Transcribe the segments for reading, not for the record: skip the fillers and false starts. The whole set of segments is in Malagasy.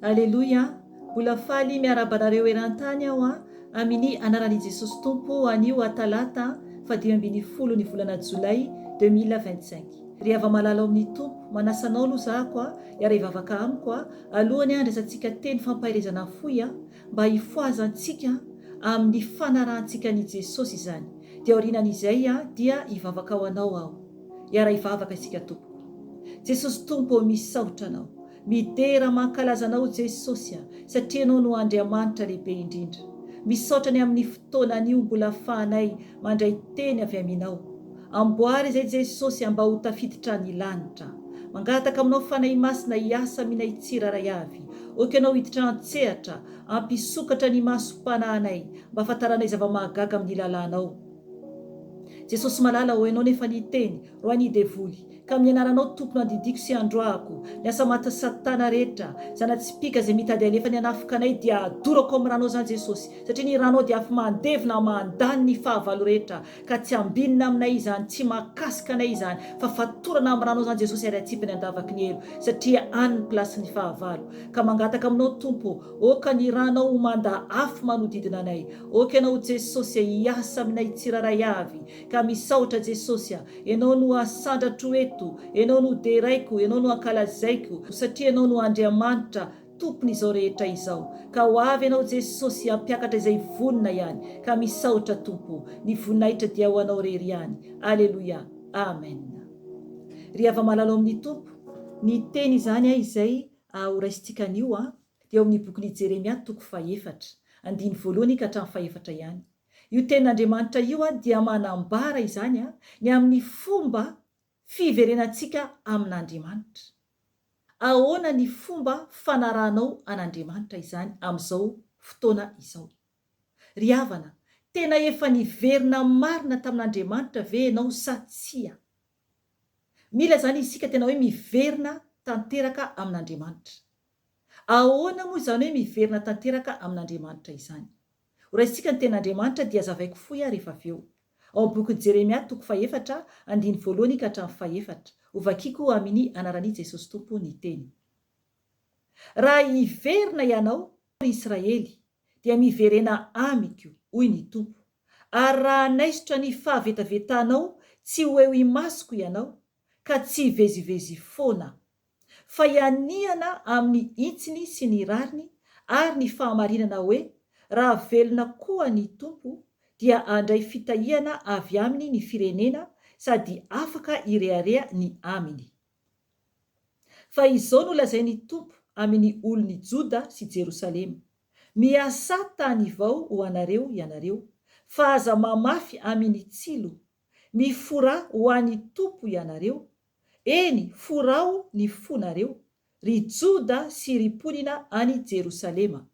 Aleloia, mbola faly miarabanareo eran-tany aho amin'ny anaran'i Jesosy Tompo anio talata 12 ny volana Jolay 2025. Ry hava-malala amin'ny Tompo, manasanao aloha zahako hiara hivavaka amiko alohany andrasantsika teny fampaherezana foy mba hifoazantsika amin'ny fanarahantsika ni Jesosy izany. Dia aorinan'izay dia hivavaka ho anao aho. Hiara hivavaka isika Tompo. Jesosy Tompo, misaotra anao. Midera mankalaza anao Jesosy satria anao no Andriamanitra lehibe indrindra. Misaotra ny amin'ny fotoana anio mbola ahafahanay mandray teny avy aminao. Amboary izay Jesosy mba ho tafiditra ny lanitra. Mangataka aminao fanahy masina hiasa aminay tsiraray avy. Oka anao hiditra an-tsehatra, ampisokatra ny maso-panahinay mba ahafantaranay zava-mahagaga amin'ny lalànao. Jesosy malala ho enao nefa ny teny ro any devoly. Ka amin'ny anaranao tompony andidiko sy androako ny asa maty satana rehetra, zanatsipika izay mitady alefa ny hanafika anay dia adorako amin'ny ranao zany Jesosy, satria ny ranao dia afaka mandevina mandany ny fahavalo rehetra, ka tsy ambinina aminay izany, tsy mahakasika anay izany, fa fatorana amin'ny ranao zany Jesosy ary atsipany andavaky ny elo, satria any ny plasy ny fahavalo. Ka mangataka aminao Tompo, oka ny ranao manda afo manodidina anay, oka ianao Jesosy hiasa aminay tsiraray avy, ka misaotra Jesosy ianao no asandratro eto, ianao no deraiko, ianao no ankalazaiko, satria ianao no Andriamanitra tompony izao rehetra izao. Ka ho avy ianao Jesosy ampiakatra izay vonina ihany, ka misaotra Tompo, ny voninahitra dia ho anao rery ihany. Aleloia, amen. Ry hava-malala amin'ny Tompo, ny teny izany izay horaisitsika anio dia ao amin'ny bokin'i Jeremia 4 andiny voalohany ka hatramin'ny 4 ihany. Io tenin'Andriamanitra io dia manambara izany ny amin'ny fomba fiverenantsika amin'Andriamanitra. Ahoana ny fomba fanarahanao an'Andriamanitra izany amin'izao fotoana izao. Ry havana, tena efa niverina marina tamin'Andriamanitra ve ianao sa tsia? Mila zany isika tena hoe miverina tanteraka amin'Andriamanitra. Ahoana moa zany hoe miverina tanteraka amin'Andriamanitra izany? Horaisitsika ny ten'Andriamanitra dia zavaiko foy rehefa avy eo. Ao bokin'i Jeremia 4 andiny voalohany ka hatramin'ny 4. Ovakiko amin'ny anaran'i Jesosy Tompo ny teny. Raha hiverina ianao Israely dia miverena amiko, hoy ny Tompo. Ary raha naisotra ny fahavetavetanao, tsy ho eo imasoko ianao, ka tsy hivezivezy foana, fa ianihana amin'ny itsiny sy ny rariny, ary ny fahamarinana hoe raha velona koa ny Tompo dia andray fitahiana avy aminy ny firenena, sady afaka irearea ny aminy. Fa izao no lazainy Tompo amin'ny olon'i Joda sy Jerosalema: miasa tany vao ho anareo ianareo, fa aza mamafy amin'ny tsilo, mifora ho an'ny Tompo ianareo, eny forao ny fonareo, ry Joda sy ry mponina any Jerosalema.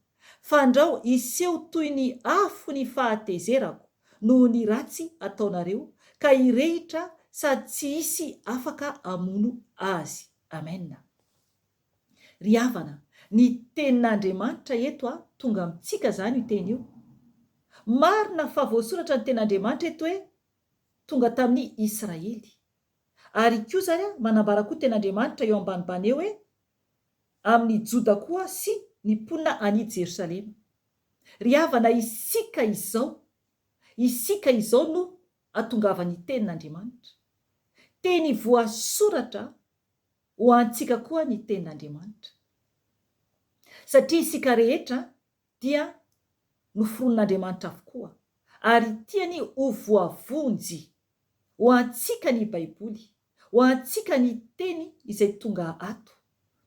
Fandrao iseho toy ny afo ny fahatezerako noho ny ratsy ataonareo, ka irehitra sady tsy hisy afaka amono azy. Amen. Ry havana, ny tenin'Andriamanitra eto tonga amintsika zany io teny io. Marina fa voasoratra ny tenin'Andriamanitra eto hoe tonga tamin'ny Israely. Ary koa zany manambara koa tenin'Andriamanitra eo ambanimbany eo hoe amin'ny Joda koa sy ny mponina any Jerosalema. Ry havana, isika izao no atongavan'ny tenin'Andriamanitra. Teny voasoratra ho antsika koa ny tenin'Andriamanitra. Satria isika rehetra dia noforon'Andriamanitra avokoa, ary tiany ho voavonjy ho antsika ny Baiboly, ho antsika ny teny izay tonga ato.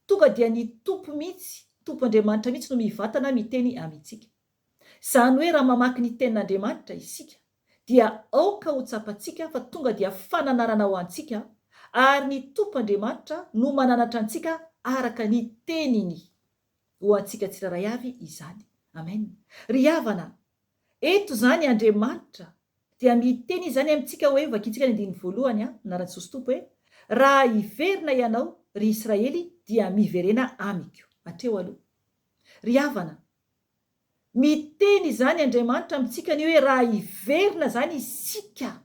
Tonga dia ny Tompo mihitsy, Tompo Andriamanitra mihitsy no mivantana miteny amintsika. Zany hoe raha mamaky ny tenin'Andriamanitra isika dia aoka ho tsapantsika fa tonga dia fananarana ho antsika, ary ny Tompo Andriamanitra no mananatra antsika araka ny teniny ho antsika tsiraray avy izany. Amen. Ry havana, eto zany Andriamanitra dia miteny izany amintsika hoe vakitsika ny 1 anaran'i Jesosy Tompo hoe raha hiverina ianao ry Israely dia miverena amiko. Atreo aloha ry havana, miteny izany Andriamanitra amintsika ny hoe raha hiverina zany isika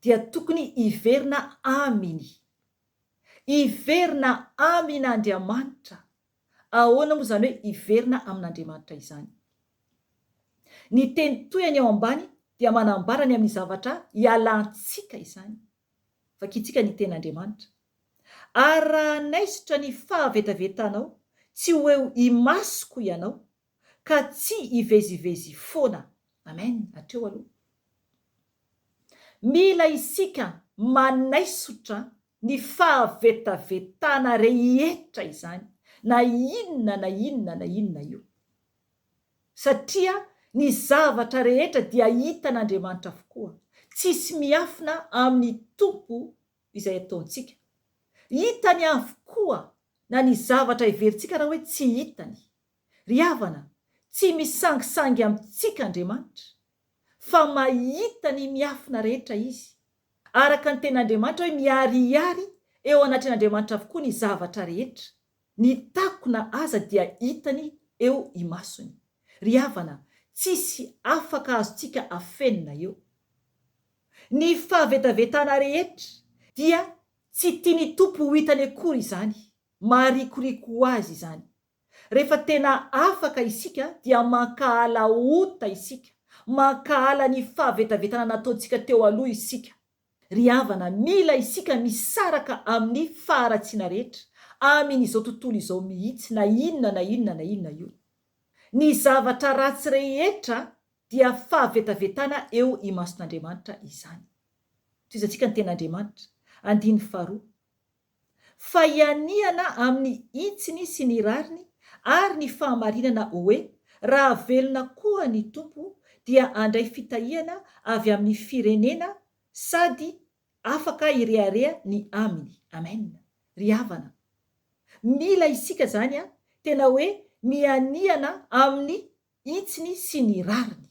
dia tokony hiverina aminy. Hiverina amin'Andriamanitra. Ahoana moa zany hoe hiverina amin'Andriamanitra izany? Ny teny toyany ao ambany dia manambara ny amin'ny zavatra hialantsika izany. Vakitsika ny ten'Andriamanitra. Ary raha naisitra ny fahavetavetanao, tsy ho eo himasoko ianao, ka tsy hivezivezy foana. Amen. Atreo aloha. Mila isika manaisotra ny fahavetavetana rehetra izany. Na inona io. Satria ny zavatra rehetra dia hitan'Andriamanitra avokoa. Tsisy miafina amin'ny tompo izay ataontsika. Hitany avokoa na ny zavatra iverintsika raha hoe tsy hitany. Ry havana, tsy misangisangy amintsika Andriamanitra, fa mahita ny miafina rehetra izy. Araka ny ten'Andriamanitra hoe miharihary eo anatin'Andriamanitra avokoa ny zavatra rehetra. Ny takona aza dia hitany eo imasony. Ry havana, tsisy afaka azontsika afenina eo. Ny fahavetavetana rehetra dia tsy tiany tompo ho hitany akory izany. Maharikoriko ho azy izany. Rehefa tena afaka isika dia mankahala ota isika. Mankahala ny fahavetavetana nataontsika teo aloha isika. Ry havana, mila isika misaraka amin'ny faharatsiana rehetra. Amin'izao tontolo izao mihitsy na inona io. Ny zavatra ratsy rehetra dia fahavetavetana eo imason'Andriamanitra izany. Toizantsika ny ten'Andriamanitra. 2. Fa ianiana amin'ny itsiny sy ny rariny ary ny fahamarinana hoe raha velona koa ny tompo dia andray fitahiana avy amin'ny firenena sady afaka irearea ny aminy. Amen. Ry havana, mila isika zany tena hoe mianiana amin'ny itsiny sy ny rariny.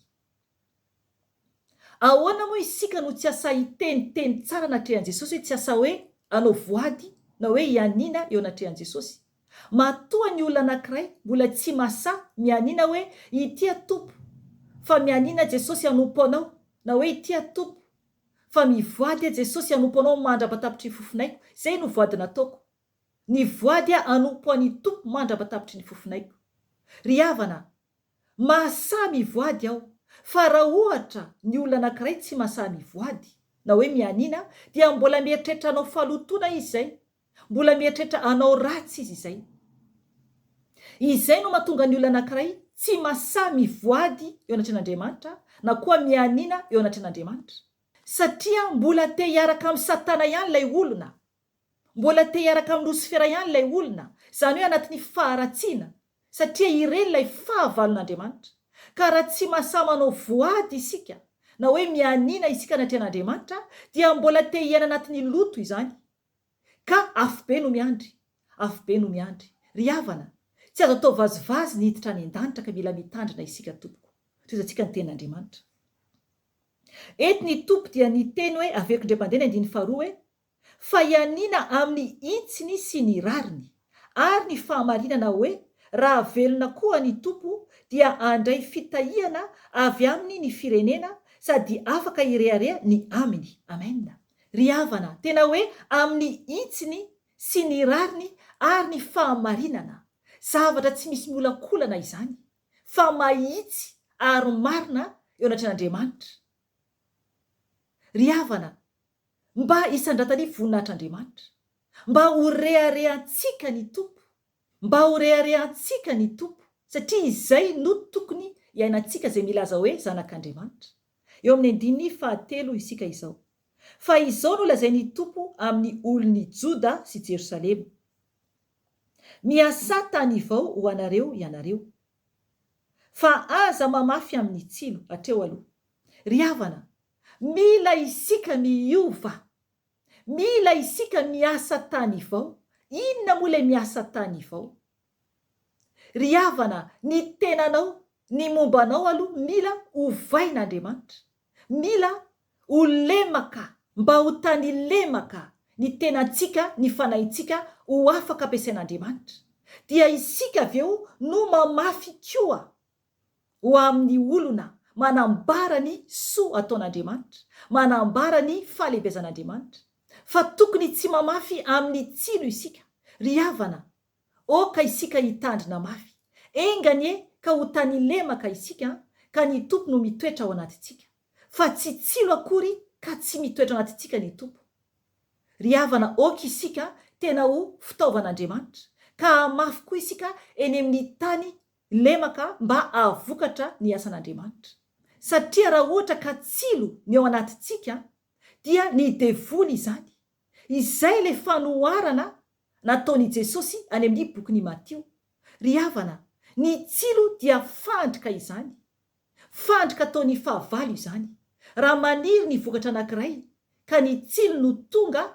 Ahoana moa isika no tsy asa hiteniteny tsara anatrehan Jesosy hoe tsy asa hoe anao voady na hoe hianiana eo anatrehan Jesosy? Matoa ny olona anankiray mbola tsy masa mianiana hoe itia tompo, fa mianiana Jesosy hanompo anao, na hoe itia tompo, fa mivoady Jesosy hanompo anao mandra-batapitry ny fofonaiko. Zay no voady nataoko. Ny voady hanompo an'ny tompo mandra-batapitry ny fofonaiko. Ry havana, mahasa mivoady aho, fa raha ohatra ny olona anankiray tsy mahasa mivoady na hoe mianiana, dia mbola mieritreritra anao falotona izy zay. Mbola mieritreritra anao ratsy izy izay. Izay no mahatonga ny olona anankiray tsy mahasa mivoady eo anatren'Andriamanitra na koa mianiana eo anatren'Andriamanitra. Satria mbola te hiaraka amin'ny Satana ihany ilay olona. Mbola te hiaraka amin'ny Losifera ihany ilay olona. Zany hoe anatin'ny faharatsiana. Satria ireny ilay fahavalon'Andriamanitra. Ka raha tsy mahasa manao voady isika na hoe mianiana isika anatren'Andriamanitra, dia mbola te hiaina anatin'ny loto izany. Ka afo be no miandry. Ry havana, tsy azo atao vazivazy ny hiditra any an-danitra ka mila mitandrina isika tompoko. Toizantsika ny ten'Andriamanitra. Eto ny tompo dia ny teny hoe avery ndre-mandeha ny 2 hoe fa ianiana amin'ny itsiny sy ny rariny ary ny fahamarinana hoe raha velona koa ny tompo dia andray fitahiana avy aminy ny firenena sady afaka irearea ny aminy. Amen. Ry havana, tena hoe amin'ny itsiny sy ny rariny ary ny fahamarinana. Zavatra tsy misy miolakolana izany, fa mahitsy ary marina eo anatren'Andriamanitra. Ry havana, mba isandratany voninahitr'Andriamanitra, mba ho reharehantsika ny tompo, satria izay no tokony iainantsika zay milaza hoe zanak'Andriamanitra. Eo amin'ny 7 isika izao. Fa izao no lazain'ny tompo amin'ny olon'ny Joda sy Jerosalema. Miasa tany vao ho anareo ianareo, fa aza mamafy amin'ny tsilo. Atreo aloha. Ry havana, mila isika miova, mila isika miasa tany vao. Inona moa ilay miasa tany vao? Ry havana, ny tenanao, ny mombanao aloha mila ovain'Andriamanitra. mila ho lemaka mba ho tany lemaka ny tenantsika, ny fanahintsika ho afaka ampiasain'Andriamanitra. Dia isika avy eo no mamafy koa ho amin'ny olona manambara ny soa ataon'Andriamanitra, manambara ny fahalebezan'Andriamanitra. Fa tokony tsy mamafy amin'ny tsilo isika. Ry havana, oka isika hitandrina mafy. Enganie ka ho tany lemaka isika, ka ny tompo no mitoetra ao anatintsika. Fa tsy tsilo akory ka tsy mitoetra ao anatintsika ny tompo. Ry havana, oka isika tena ho fitaovan'Andriamanitra, ka mafy koa isika eny amin'ny tany lemaka mba avokatra ny asan'Andriamanitra. Satria raha ohatra ka tsilo ny ao anatintsika, dia ny devoly izany. Izay le fanoharana nataon'i Jesosy any amin'ny bokin'i Matio. Ry havana, ny tsilo dia fandrika izany. Fandrika ataon'ny fahavalo izany. Raha maniry ny vokatra anankiray, ka ny tsilo no tonga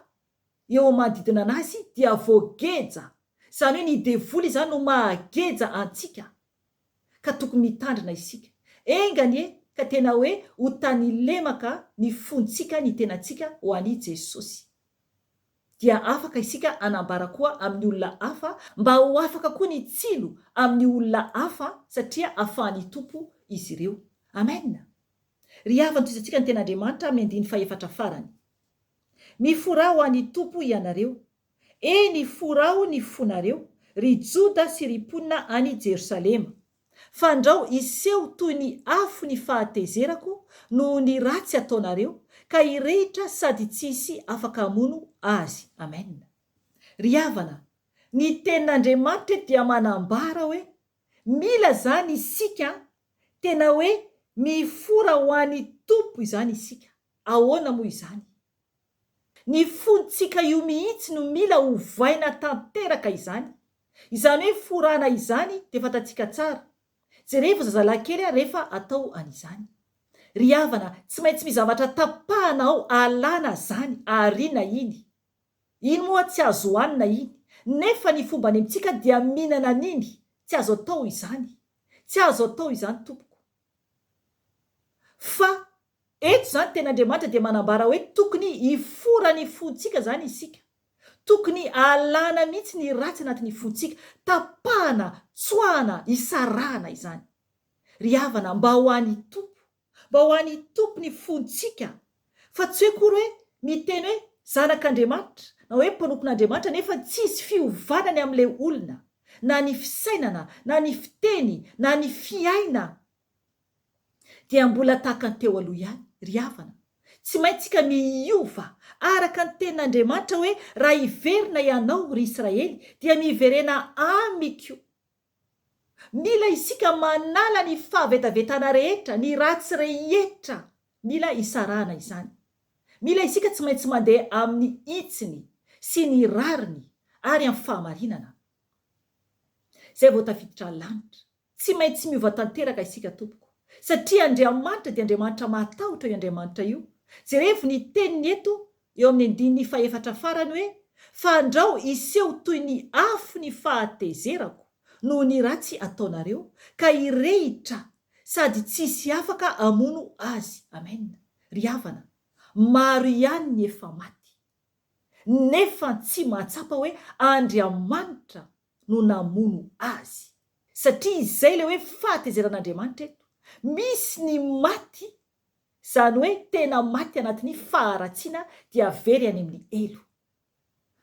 eo manodidina anazy, dia voageja. Izany hoe ny devoly izany no mahageja antsika. Ka tokony mitandrina isika. Enganie ka tena hoe ho tany lemaka ny fontsika, ny tenantsika ho an'i Jesosy. Dia afaka isika anambara koa amin'ny olona hafa, mba ho afaka koa ny tsilo amin'ny olona hafa, satria ahafahan'ny tompo izy ireo. Amen. Ry havana, toizantsika ny ten'Andriamanitra amin'ny andiny fahaefatra farany. Miforao an'ny tompo ianareo, eny forao ny fonareo, ry Joda sy ry mponina any Jerosalema. Fandrao iseho toy ny afo ny fahatezerako noho ny ratsy ataonareo, ka hirehitra sady tsisy afaka hamono azy. Amen. Ry havana, ny tenin'Andriamanitra dia manambara hoe mila zany isika tena hoe mifora ho an'ny tompo izany isika. Ahoana moa izany? Ny fontsika io mihitsy no mila hovaina tanteraka izany. Izany hoe forana izany dia fantatsika tsara. Jereva zazalahy kely rehefa atao an'izany. Ry havana, tsy maintsy mizavatra tapahana ao alana zany, arina iny. Iny moa tsy azo hoanina iny. Nefa ny fomba any amintsika dia mihinana an'iny. Tsy azo atao izany. Tsy azo atao izany tompoko. Fa eto zany ten'Andriamanitra dia manambara hoe tokony hifora ny fontsika zany isika. Tokony alana mihitsy ny ratsy anatin'ny fontsika, tapahana, tsoahana, isarahana izany. Ry havana, mba ho an'ny tompo, mba ho an'ny tompo ny fontsika. Fa tsy hoe kory hoe miteny hoe zanak'Andriamanitra na hoe mpanompon'Andriamanitra nefa tsisy fiovanany amin'ilay olona, na ny fisainana, na ny fiteny, na ny fiaina. Dia mbola tahaka ny teo aloha ihany. Ry havana, tsy maintsika miova araka ny tenin'Andriamanitra hoe raha hiverina ianao ry Israely dia miverena amiko. Mila isika manala ny fahavetavetana rehetra, ny ratsy rehetra. Mila isarahana izany. Mila isika tsy maintsy mandeha amin'ny itsiny sy ny rariny ary amin'ny fahamarinana. Izay vao tafiditra lanitra. Tsy maintsy miova tanteraka isika tompoko. Satria Andriamanitra dia Andriamanitra matahotra io Andriamanitra io. Jereva ny teniny eto eo amin'ny andiny fahaefatra farany hoe fandrao iseho toy ny afo ny fahatezerako noho ny ratsy ataonareo, ka hirehitra sady tsisy afaka hamono azy. Amen. Ry havana, maro ihany ny efa maty, nefa tsy mahatsapa hoe Andriamanitra no namono azy. Satria izay le hoe fahatezeran'Andriamanitra eto. Misy ny maty, izany hoe tena maty anatin'ny faharatsiana, dia very any amin'ny elo.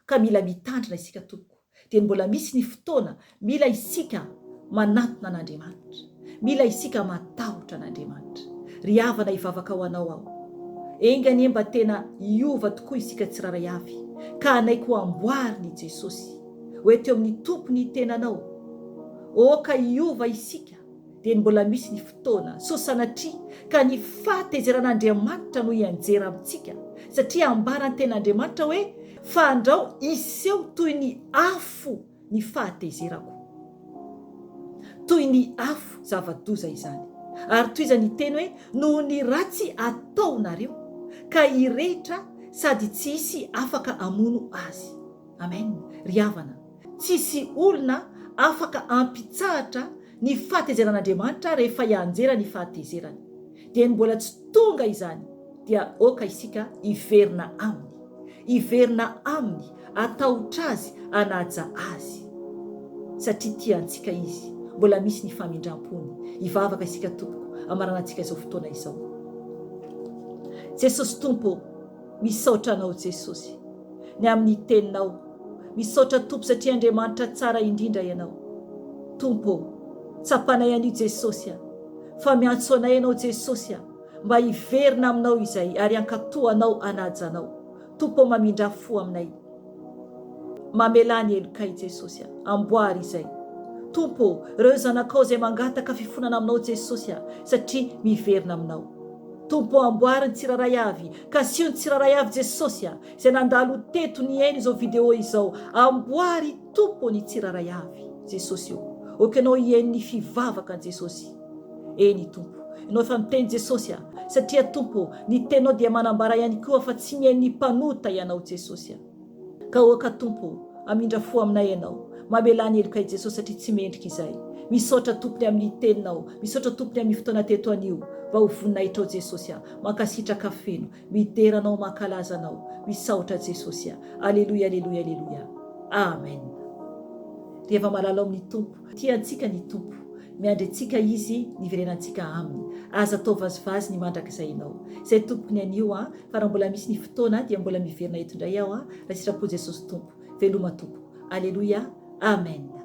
Ka mila mitandrina isika tompoko. Dia mbola misy ny fotoana mila isika manatona an'Andriamanitra. Mila isika matahotra an'Andriamanitra. Ry havana, hivavaka ho anao aho. Enganie mba tena hiova tokoa isika tsiraray avy. Ka anaiko amboariny Jesosy hoe teo amin'ny tompony tenanao. Oka hiova isika. Dia mbola misy ny fotoana so sanatria ka ny fahatezeran'Andriamanitra no hianjera amintsika. Satria ambarany ten'Andriamanitra hoe fandrao iseho toy ny afo ny fahatezerako. Toy ny afo zava-doza izany. Ary toy izany teny hoe noho ny ratsy ataonareo, ka hirehitra sady tsy hisy afaka hamono azy. Amen. Ry havana, tsisy olona afaka ampitsahatra ny fahatezeran'Andriamanitra rehefa hianjera ny fahatezerany. dia ny mbola tsy tonga izany dia oka isika iverina aminy atahotra azy anaja azy satria tiantsika izy. Mbola misy ny famindram-pony. Ivavaka isika tompoko amarana antsika izao fotoana izao. Jesosy tompo, misaotra anao Jesosy ny amin'ny teninao. Misaotra tompo satria Andriamanitra tsara indrindra ianao. Tompo, tsapanay anio Jesosy, fa miantso anay ianao Jesosy mba hiverina aminao izay ary ankatoanao anajanao. Tompo, mamindra fo aminay, mamelany elokay Jesosy, amboary izay. Tompo, ireo zanakao izay mangataka fifonana aminao Jesosy satria miverina aminao. Tompo, amboary ny tsiraray avy, ka sio ny tsiraray avy Jesosy izay nandalo teto ny eny izao video izao. Amboary Tompo ny tsiraray avy Jesosy io. Okanao hien'ny fivavaka Jesosy. Eny Tompo, ianao efa miteny Jesosy satria Tompo, ny tenao dia manambara ihany koa fa tsy mien'ny mpanota ianao Jesosy. Ka oka Tompo, amindra fo aminay ianao, mamelany elokay Jesosy satria tsy mendrika izay. Misaotra tompony amin'ny teninao, misaotra tompony amin'ny fotoana teto anio, mba ho voninahitra Jesosy, mankasitraka feno, mideranao, mankalazanao. Misaotra Jesosy. Aleluia, aleluia, aleluia. Amen. Rehefa malalao amin'ny Tompo, tiantsika ny Tompo, miandrentsika izy, niverenantsika aminy. Aza atao vazivazy ny mandrakizay ianao. Izay tompony anio fa raha mbola misy ny fotoana dia mbola miverina eto indray aho raha sitrapo Jesosy Tompo. Veloma Tompo. Aleluia. Amen.